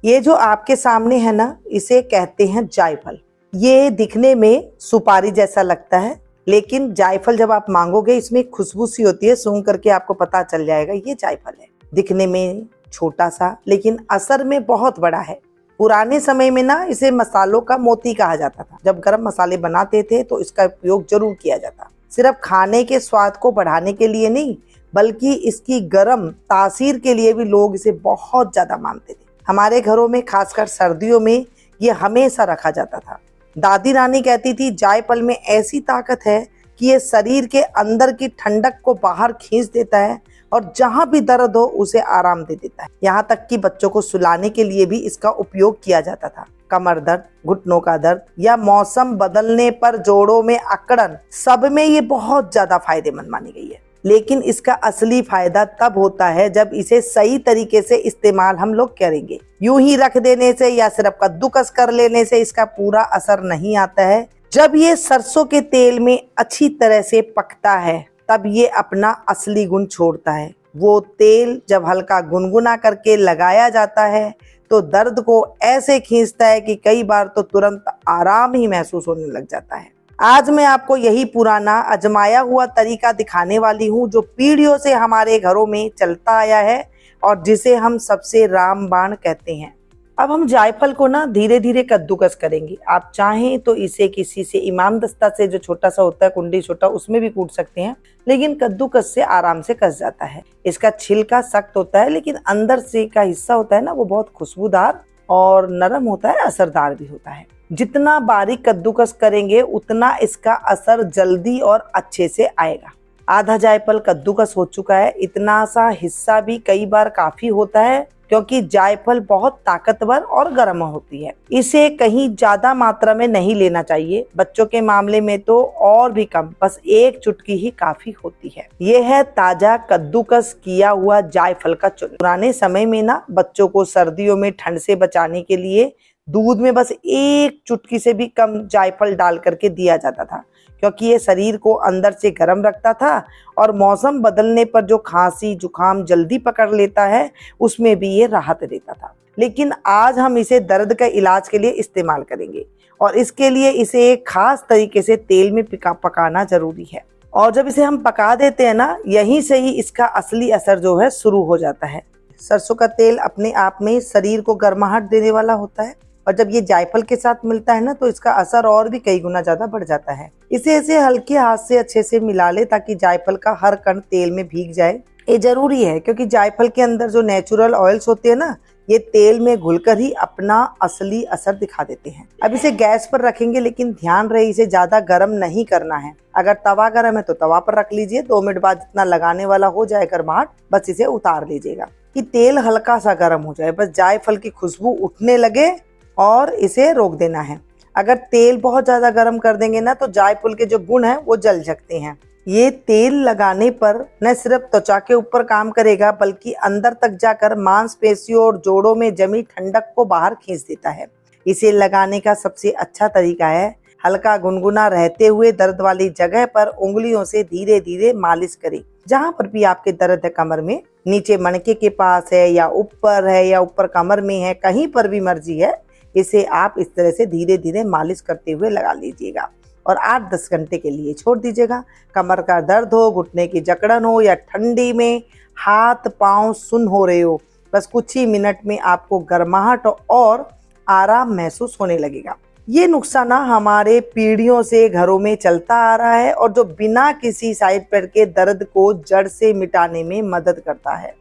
ये जो आपके सामने है ना, इसे कहते हैं जायफल। ये दिखने में सुपारी जैसा लगता है, लेकिन जायफल जब आप मांगोगे इसमें खुशबू सी होती है, सूंघ करके आपको पता चल जाएगा ये जायफल है। दिखने में छोटा सा लेकिन असर में बहुत बड़ा है। पुराने समय में ना इसे मसालों का मोती कहा जाता था। जब गरम मसाले बनाते थे तो इसका उपयोग जरूर किया जाता। सिर्फ खाने के स्वाद को बढ़ाने के लिए नहीं, बल्कि इसकी गर्म तासीर के लिए भी लोग इसे बहुत ज्यादा मानते थे। हमारे घरों में खासकर सर्दियों में ये हमेशा रखा जाता था। दादी नानी कहती थी जायफल में ऐसी ताकत है कि ये शरीर के अंदर की ठंडक को बाहर खींच देता है और जहां भी दर्द हो उसे आराम दे देता है। यहाँ तक कि बच्चों को सुलाने के लिए भी इसका उपयोग किया जाता था। कमर दर्द, घुटनों का दर्द या मौसम बदलने पर जोड़ों में अकड़न, सब में ये बहुत ज्यादा फायदेमंद मानी गई है। लेकिन इसका असली फायदा तब होता है जब इसे सही तरीके से इस्तेमाल हम लोग करेंगे। यूं ही रख देने से या सिर्फ कद्दूकस कर लेने से इसका पूरा असर नहीं आता है। जब ये सरसों के तेल में अच्छी तरह से पकता है तब ये अपना असली गुण छोड़ता है। वो तेल जब हल्का गुनगुना करके लगाया जाता है तो दर्द को ऐसे खींचता है कि कई बार तो तुरंत आराम ही महसूस होने लग जाता है। आज मैं आपको यही पुराना आजमाया हुआ तरीका दिखाने वाली हूँ जो पीढ़ियों से हमारे घरों में चलता आया है और जिसे हम सबसे रामबाण कहते हैं। अब हम जायफल को ना धीरे धीरे कद्दूकस करेंगे। आप चाहें तो इसे किसी से इमाम दस्ता से, जो छोटा सा होता है कुंडी छोटा, उसमें भी कूट सकते हैं, लेकिन कद्दूकस से आराम से कस जाता है। इसका छिलका सख्त होता है लेकिन अंदर से का हिस्सा होता है ना, वो बहुत खुशबूदार और नरम होता है, असरदार भी होता है। जितना बारीक कद्दूकस करेंगे उतना इसका असर जल्दी और अच्छे से आएगा। आधा जायफल कद्दूकस हो चुका है। इतना सा हिस्सा भी कई बार काफी होता है क्योंकि जायफल बहुत ताकतवर और गर्म होती है। इसे कहीं ज्यादा मात्रा में नहीं लेना चाहिए। बच्चों के मामले में तो और भी कम, बस एक चुटकी ही काफी होती है। ये है ताजा कद्दूकस किया हुआ जायफल का चूर्ण। पुराने समय में ना बच्चों को सर्दियों में ठंड से बचाने के लिए दूध में बस एक चुटकी से भी कम जायफल डाल करके दिया जाता था, क्योंकि ये शरीर को अंदर से गर्म रखता था और मौसम बदलने पर जो खांसी जुकाम जल्दी पकड़ लेता है उसमें भी ये राहत देता था। लेकिन आज हम इसे दर्द का इलाज के लिए इस्तेमाल करेंगे और इसके लिए इसे एक खास तरीके से तेल में पकाना जरूरी है। और जब इसे हम पका देते हैं ना, यहीं से ही इसका असली असर जो है शुरू हो जाता है। सरसों का तेल अपने आप में शरीर को गर्माहट देने वाला होता है और जब ये जायफल के साथ मिलता है ना तो इसका असर और भी कई गुना ज्यादा बढ़ जाता है। इसे ऐसे हल्के हाथ से अच्छे से मिला ले ताकि जायफल का हर कण तेल में भीग जाए। ये जरूरी है क्योंकि जायफल के अंदर जो नेचुरल ऑयल्स होते हैं ना, ये तेल में घुलकर ही अपना असली असर दिखा देते हैं। अब इसे गैस पर रखेंगे, लेकिन ध्यान रहे इसे ज्यादा गर्म नहीं करना है। अगर तवा गर्म है तो तवा पर रख लीजिए। 2 मिनट बाद जितना लगाने वाला हो जाए गर्माहट, बस इसे उतार लीजिएगा कि तेल हल्का सा गर्म हो जाए। बस जायफल की खुशबू उठने लगे और इसे रोक देना है। अगर तेल बहुत ज्यादा गर्म कर देंगे ना तो जायफल के जो गुण हैं वो जल सकते हैं। ये तेल लगाने पर न सिर्फ त्वचा के ऊपर काम करेगा बल्कि अंदर तक जाकर मांसपेशियों और जोड़ों में जमी ठंडक को बाहर खींच देता है। इसे लगाने का सबसे अच्छा तरीका है हल्का गुनगुना रहते हुए दर्द वाली जगह पर उंगलियों से धीरे धीरे मालिश करें। जहां पर भी आपके दर्द है, कमर में, नीचे मणके के पास है या ऊपर कमर में है, कहीं पर भी मर्जी है, इसे आप इस तरह से धीरे धीरे मालिश करते हुए लगा लीजिएगा और 8-10 घंटे के लिए छोड़ दीजिएगा। कमर का दर्द हो, घुटने की जकड़न हो या ठंडी में हाथ पांव सुन्न हो रहे हो, बस कुछ ही मिनट में आपको गर्माहट और आराम महसूस होने लगेगा। ये नुस्खा ना हमारे पीढ़ियों से घरों में चलता आ रहा है और जो बिना किसी साइड इफेक्ट के दर्द को जड़ से मिटाने में मदद करता है।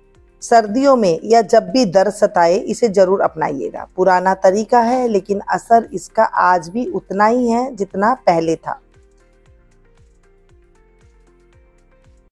सर्दियों में या जब भी दर्द सताए इसे जरूर अपनाइएगा। पुराना तरीका है लेकिन असर इसका आज भी उतना ही है जितना पहले था।